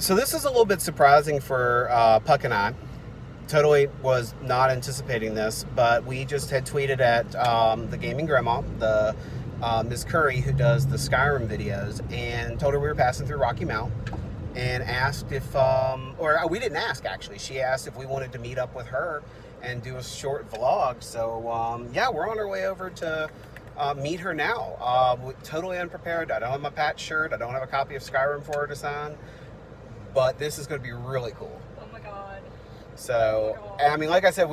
So this is a little bit surprising for Puck and I. Totally was not anticipating this, but we just had tweeted at the gaming grandma, the Ms. Curry, who does the Skyrim videos, and told her we were passing through Rocky Mount, and asked if, or we didn't ask actually. She asked if we wanted to meet up with her and do a short vlog. So yeah, we're on our way over to meet her now. Totally unprepared. I don't have my patch shirt. I don't have a copy of Skyrim for her to sign. But this is going to be really cool. Oh my god. So, Oh my God. I mean, like I said,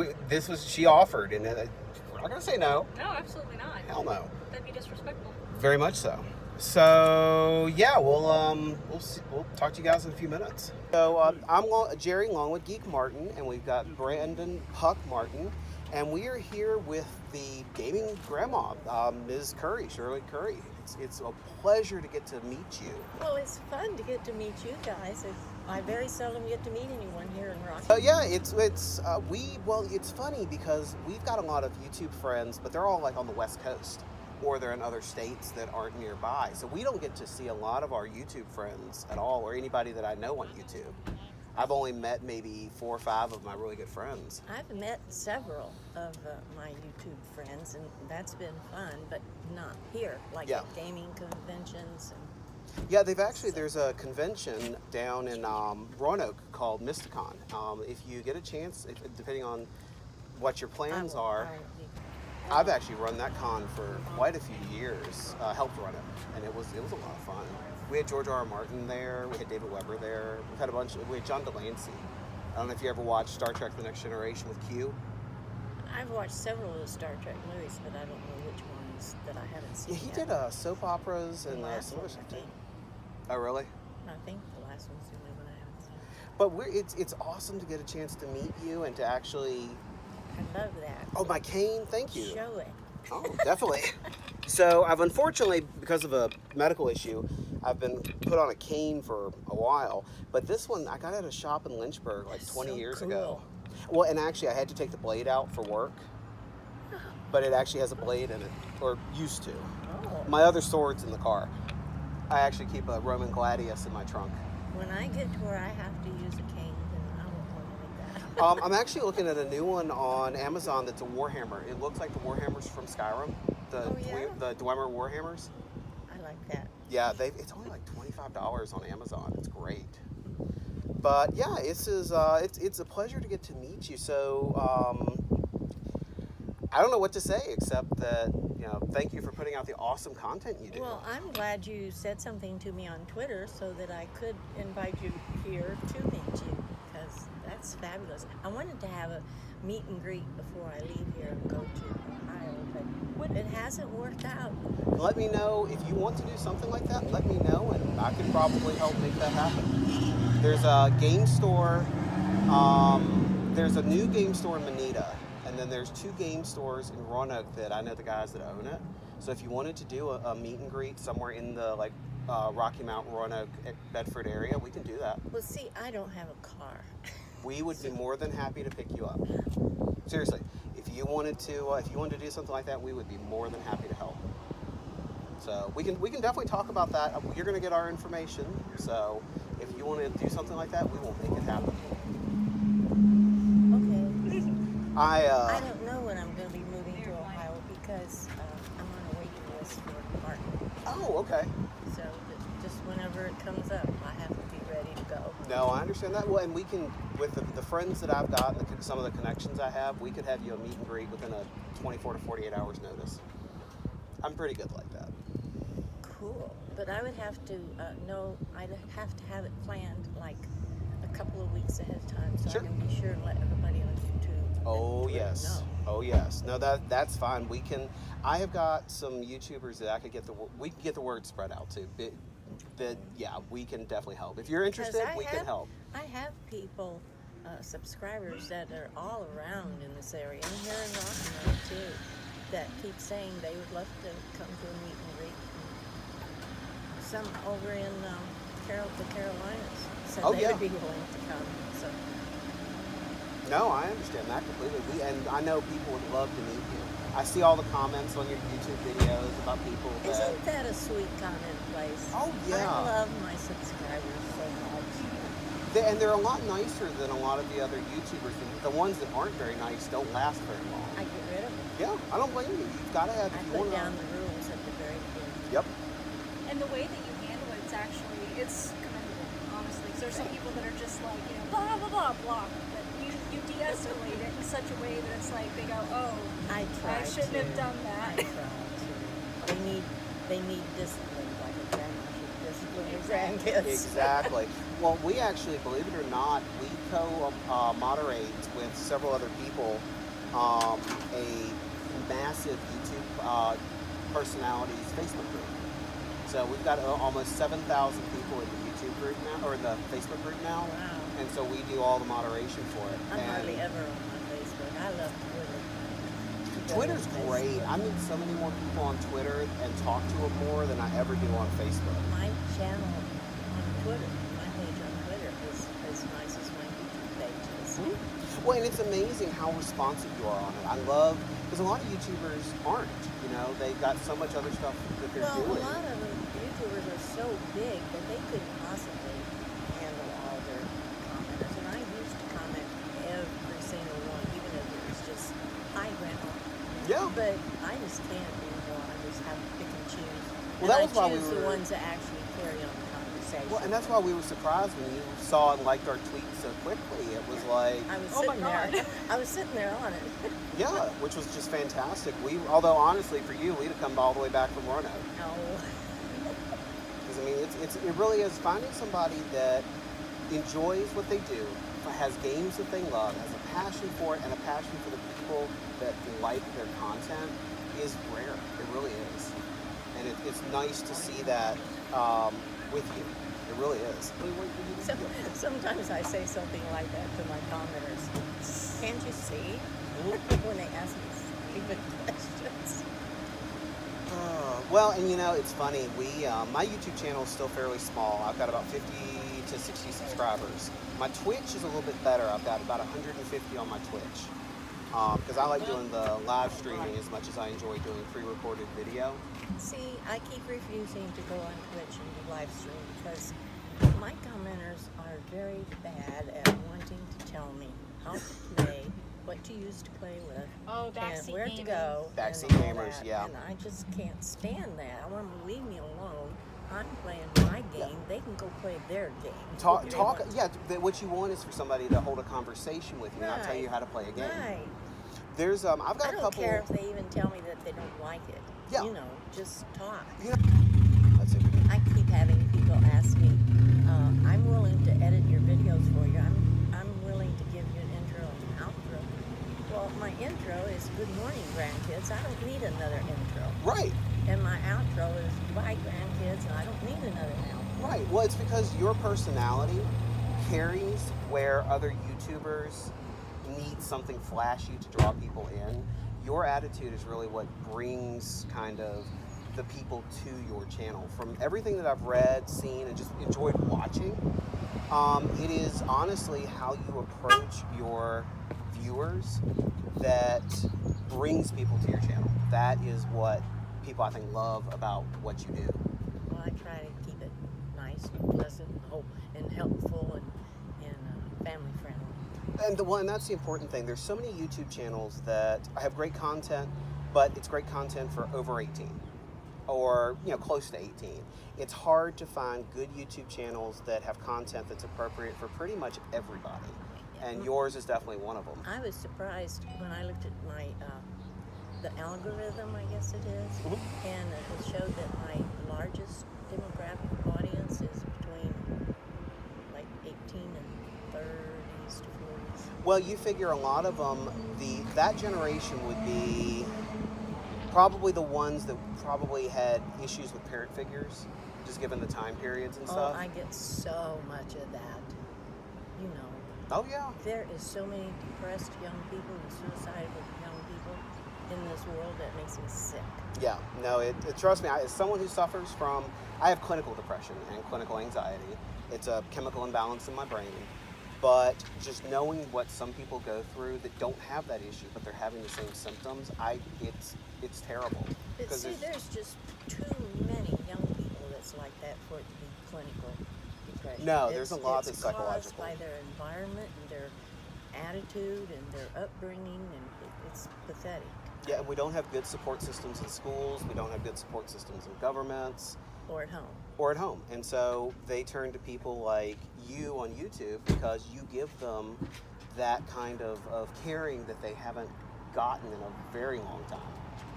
she offered, and we're not going to say no. No, absolutely not. Hell no. That'd be disrespectful. Very much so. So yeah, we'll talk to you guys in a few minutes. So I'm Jerry LongwoodGeek Martin, and we've got Brandon Puck Martin, and we are here with the gaming grandma, Ms. Curry, Shirley Curry. It's a pleasure to get to meet you. Well, it's fun to get to meet you guys. I very seldom get to meet anyone here in Rocky. Yeah, it's funny because we've got a lot of YouTube friends, but they're all like on the West Coast, or they're in other states that aren't nearby. So we don't get to see a lot of our YouTube friends at all, or anybody that I know on YouTube. I've only met maybe 4 or 5 of my really good friends. I've met several of my YouTube friends, and that's been fun, but not here, like Yeah. at gaming conventions. Yeah, there's a convention down in Roanoke called Mysticon. If you get a chance, depending on what your plans are, I've actually run that con for quite a few years, helped run it, and it was a lot of fun. We had George R. R. Martin there, we had David Weber there, we had John Delancey. I don't know if you ever watched Star Trek The Next Generation with Q. I've watched several of the Star Trek movies, but I don't know which ones that I haven't seen. Yeah, he yet. did soap operas and last some other one, stuff I too. think. Oh, really? I think the last one's the only one I haven't seen. But it's awesome to get a chance to meet you and to actually... I love that. Oh, my cane, thank you. Show it. Oh, definitely. So I've unfortunately, because of a medical issue, I've been put on a cane for a while. But this one, I got at a shop in Lynchburg like 20 years ago. Well, and actually I had to take the blade out for work. But it actually has a blade in it, or used to. Oh. My other sword's in the car. I actually keep a Roman gladius in my trunk. When I get to where I have to use a cane, then I won't want to make that. I'm actually looking at a new one on Amazon that's a Warhammer. It looks like the Warhammers from Skyrim, the Dwemer Warhammers. I like that. Yeah, it's only like $25 on Amazon. It's great. But yeah, it's a pleasure to get to meet you. So I don't know what to say except that, thank you for putting out the awesome content you do. Well, I'm glad you said something to me on Twitter so that I could invite you here to meet you, because that's fabulous. I wanted to have a meet and greet before I leave here and go to Ohio, but it hasn't worked out. Let me know if you want to do something like that. Let me know, and I can probably help make that happen. There's a game store. There's a new game store in Manita. And then there's 2 game stores in Roanoke that I know the guys that own it. So if you wanted to do a meet and greet somewhere in the Rocky Mount, Roanoke, Bedford area, we can do that. Well, see, I don't have a car. We would be more than happy to pick you up. Seriously, if you wanted to do something like that, we would be more than happy to help. So we can definitely talk about that. You're going to get our information. So if you want to do something like that, we will make it happen. I don't know when I'm going to be moving to Ohio because I'm on a waiting list for an apartment. Oh, okay. So just whenever it comes up, I have to be ready to go. No, I understand that. Well, and we can, with the friends that I've got, and some of the connections I have, we could have you a meet and greet within a 24 to 48 hours notice. I'm pretty good like that. Cool. But I would have to I'd have to have it planned like a couple of weeks ahead of time so Sure. I can be sure and let everybody on YouTube. Oh yes. know. Oh yes. No, that's fine. I have got some YouTubers that we can get the word spread out to. Yeah, we can definitely help. If you're interested, we can help. I have people, subscribers that are all around in this area, and here in Rocky Mount too, that keep saying they would love to come to a meet and greet. Some over in the Carolinas said they would be willing to come. So. No, I understand that completely. And I know people would love to meet you. I see all the comments on your YouTube videos about people that... Isn't that a sweet comment place? Oh, yeah. I love my subscribers so much. And they're a lot nicer than a lot of the other YouTubers. The ones that aren't very nice don't last very long. I get rid of them. Yeah, I don't blame you. You've got to have. I if you put wanna- down the rules at the very beginning. Yep. And the way that you handle it, it's commendable, honestly. 'Cause there's some people that are just like, blah, blah, blah, blah. But you de-escalate it in such a way that it's like, they go, oh, I shouldn't have done that. I try to. They need discipline, like a grandma should discipline her grandkids. Exactly. Well, we actually, believe it or not, we co-moderate with several other people a massive YouTube personalities Facebook group. So we've got almost 7,000 people in the YouTube group now, or in the Facebook group now. Wow. And so we do all the moderation for it. I'm And hardly ever on my Facebook. I love Twitter. Twitter's great. I meet so many more people on Twitter and talk to them more than I ever do on Facebook. My channel on Twitter, my page on Twitter is as nice as my YouTube page is. Well, and it's amazing how responsive you are on it. I love, because a lot of YouTubers aren't, they've got so much other stuff that they're Well, doing. a lot of YouTubers are so big that they couldn't possibly handle all their commenters. And I used to comment every single one, even if it was just, hi, Grandma. Yeah. But I just can't anymore. I just have to pick and choose. Well, that and was why I we choose were- the ones that actually carry on the conversation. Well, and that's why we were surprised when you saw and liked our tweets so quickly. It was like, I was Oh my sitting there. God. I was sitting there on it. yeah, which was just fantastic. Although honestly, for you, we'd have come all the way back from Roanoke. No. Because I mean, it really is finding somebody that enjoys what they do, has games that they love, has a passion for it, and a passion for the people that like their content is rare. It really is, and it's nice to see that with you. It really is. Sometimes I say something like that to my commenters. Can't you see? When they ask me stupid questions. Well, and it's funny. My YouTube channel is still fairly small. I've got about 50 to 60 subscribers. My Twitch is a little bit better. I've got about 150 on my Twitch. Because I like doing the live streaming as much as I enjoy doing pre-recorded video. See, I keep refusing to go on Twitch and do live stream because my commenters are very bad at wanting to tell me how to play, what to use to play with, Oh, and backseat where to gaming. go. Backseat and all gamers, that. yeah. And I just can't stand that. I want them to leave me alone. I'm playing my game. They can go play their game. Talk. If they want. Yeah, what you want is for somebody to hold a conversation with you, not tell you how to play a game. Right. There's I've got I a don't couple. care if they even tell me that they don't like it. Yeah. Just talk. Let's see. I keep having people ask me, I'm willing to edit your videos for you. I'm willing to give you an intro and an outro. Well, my intro is good morning, grandkids. I don't need another intro. Right. And my outro is bye, grandkids, and I don't need another outro. Right. Well, it's because your personality carries where other YouTubers need something flashy to draw people in. Your attitude is really what brings kind of the people to your channel. From everything that I've read, seen, and just enjoyed watching, it is honestly how you approach your viewers that brings people to your channel. That is what people, I think, love about what you do. Well, I try to keep it nice and pleasant and helpful and family friendly. And that's the important thing. There's so many YouTube channels that have great content, but it's great content for over 18 or close to 18. It's hard to find good YouTube channels that have content that's appropriate for pretty much everybody. And yours is definitely one of them. I was surprised when I looked at my the algorithm, I guess it is, and it showed that my largest demographic audience is between like 18 and 30s to 40s. Well, you figure a lot of them, that generation would be probably the ones that probably had issues with parent figures, just given the time periods and stuff. Oh, I get so much of that. Oh, yeah. There is so many depressed young people and suicidal young people in this world that makes me sick. Yeah, no, trust me, as someone who suffers from, I have clinical depression and clinical anxiety. It's a chemical imbalance in my brain. But just knowing what some people go through that don't have that issue, but they're having the same symptoms, it's terrible. But see, there's just too many young people that's like that for it to be clinical depression. depression. No, there's a lot that's It's psychological. caused by their environment and their attitude and their upbringing, and it's pathetic. Yeah, and we don't have good support systems in schools. We don't have good support systems in governments. Or at home. Or at home. And so they turn to people like you on YouTube because you give them that kind of caring that they haven't gotten in a very long time.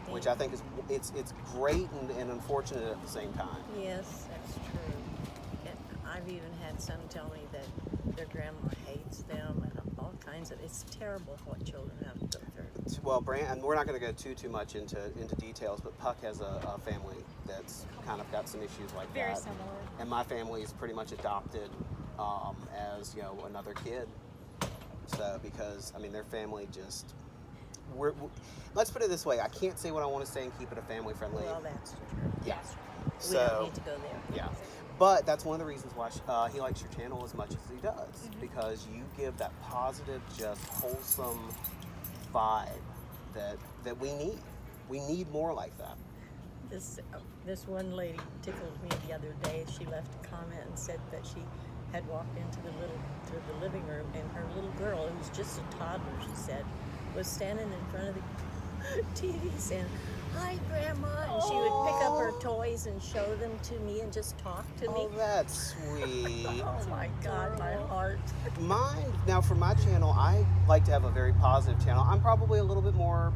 Which I think is it's great and unfortunate at the same time. Yes, that's true. And I've even had some tell me that their grandma hates them and all kinds of. It's terrible what children have to go through. Well, and we're not going to go too much into details, but Puck has a family that's kind of got some issues like Very that. similar. And my family is pretty much adopted as another kid. So because their family just. Let's put it this way. I can't say what I want to say and keep it a family friendly. Well, that's true. Yeah. We don't need to go there. Yeah. But that's one of the reasons why he likes your channel as much as he does. Because you give that positive, just wholesome vibe that we need. We need more like that. This one lady tickled me the other day. She left a comment and said that she had walked into the living room, and her little girl, who was just a toddler, she said, was standing in front of the TV saying, "Hi, Grandma," and she would pick up her toys and show them to me and just talk to me. Oh, that's sweet. Oh my God, my heart. Mine, now for my channel, I like to have a very positive channel. I'm probably a little bit more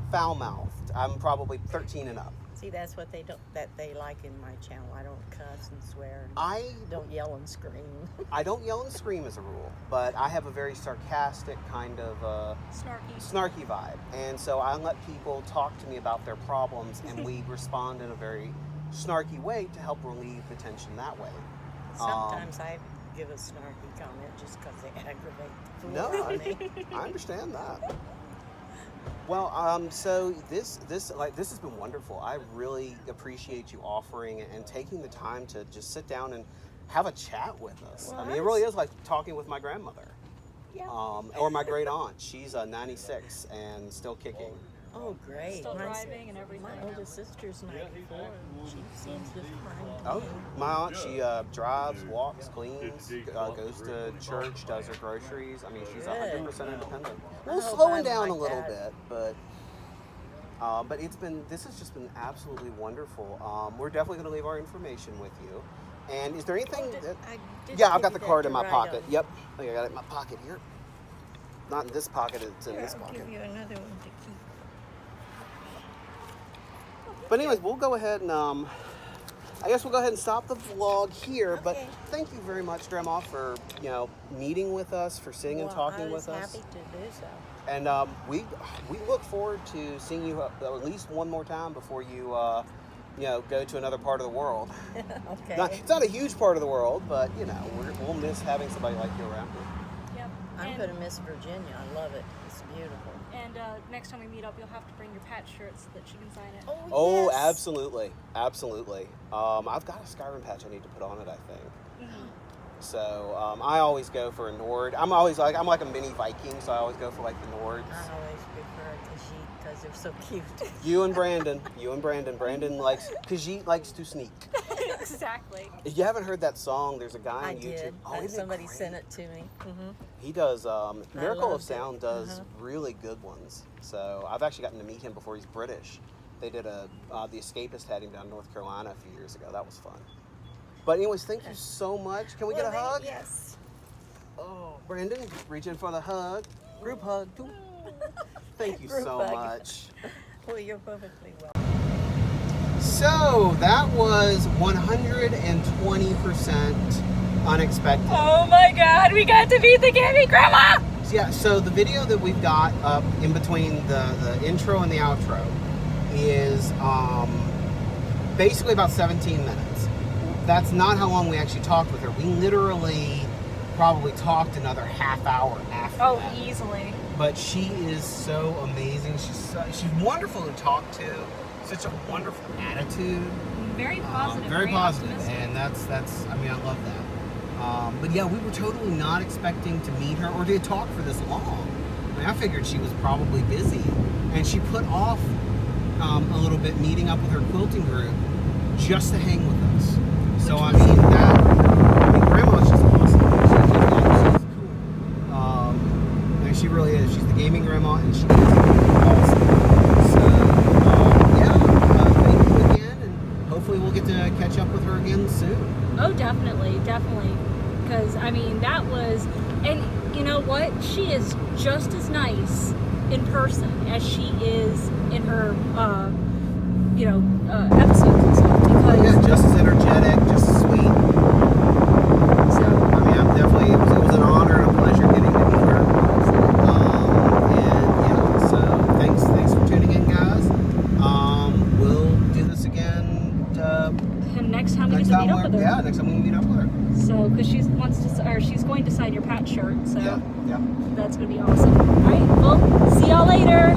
foul-mouthed. I'm probably 13 and up. See, that's what they like in my channel. I don't cuss and swear. And I don't yell and scream. I don't yell and scream as a rule, but I have a very sarcastic kind of snarky vibe. And so I let people talk to me about their problems, and we respond in a very snarky way to help relieve the tension that way. Sometimes I give a snarky comment just because they aggravate the fool No, out of me. I understand that. Well, so this has been wonderful. I really appreciate you offering and taking the time to just sit down and have a chat with us. Well, it really is like talking with my grandmother. Yeah. Or my great aunt. She's 96 and still kicking. Oh, great. Still driving and everything. My oldest sister's 94. She seems just fine. Oh, my aunt, she drives, walks, cleans, goes to church, does her groceries. She's 100% independent. We're slowing down a little bit, but this has just been absolutely wonderful. We're definitely going to leave our information with you. And is there anything I've got the card in my pocket. Yep. I got it in my pocket here. Not in this pocket, it's in this pocket. I'll give you another one to keep. But anyways, we'll go ahead and I guess we'll go ahead and stop the vlog here. Okay. But thank you very much, Grandma, for meeting with us, for sitting and talking with us. I was happy to do so. And we look forward to seeing you at least one more time before you go to another part of the world. Okay. It's not a huge part of the world, but we'll miss having somebody like you around here. Yep. I'm going to miss Virginia. I love it. It's beautiful. And next time we meet up, you'll have to bring your patch shirt so that she can sign it. Oh, yes. absolutely. I've got a Skyrim patch I need to put on it, I think. So I always go for a Nord. I'm like a mini Viking, so I always go for like the Nords. I always prefer Khajiit because they're so cute. You and Brandon. Brandon likes to sneak. Exactly. If you haven't heard that song, there's a guy on I YouTube. did. Isn't it Somebody great? sent it to me. Mm-hmm. He does. Miracle of loved it. Sound does really good ones. So I've actually gotten to meet him before. He's British. They did the Escapist had him down in North Carolina a few years ago. That was fun. But anyways, thank you so much. Can we get a hug? Yes. Oh, Brandon, reach in for the hug. Group hug. Thank you Group so hug. much. Well, you're perfectly well. So that was 120% unexpected. Oh my God, we got to meet the gaming grandma! Yeah, so the video that we've got up in between the intro and the outro is basically about 17 minutes. That's not how long we actually talked with her. We literally probably talked another half hour after that. Easily. But she is so amazing. She's wonderful to talk to. Such a wonderful attitude. Very positive. Very positive, optimistic. and that's. I love that. But yeah, we were totally not expecting to meet her or to talk for this long. I figured she was probably busy, and she put off a little bit meeting up with her quilting group just to hang with us. So soon. Oh, definitely. Because, I mean, that was... And you know what? She is just as nice in person as she is in her, episodes and stuff. Because, Yeah, just as energetic, just as sweet. So, I mean, I'm definitely, it was an honor and a pleasure getting to meet her. And yeah, so thanks for tuning in, guys. We'll do this again. and next time we get to meet up with her. Yeah, next time we meet up with her. So, because she's going to sign your Pat shirt. So, Yeah. that's going to be awesome. All right, well, see y'all later.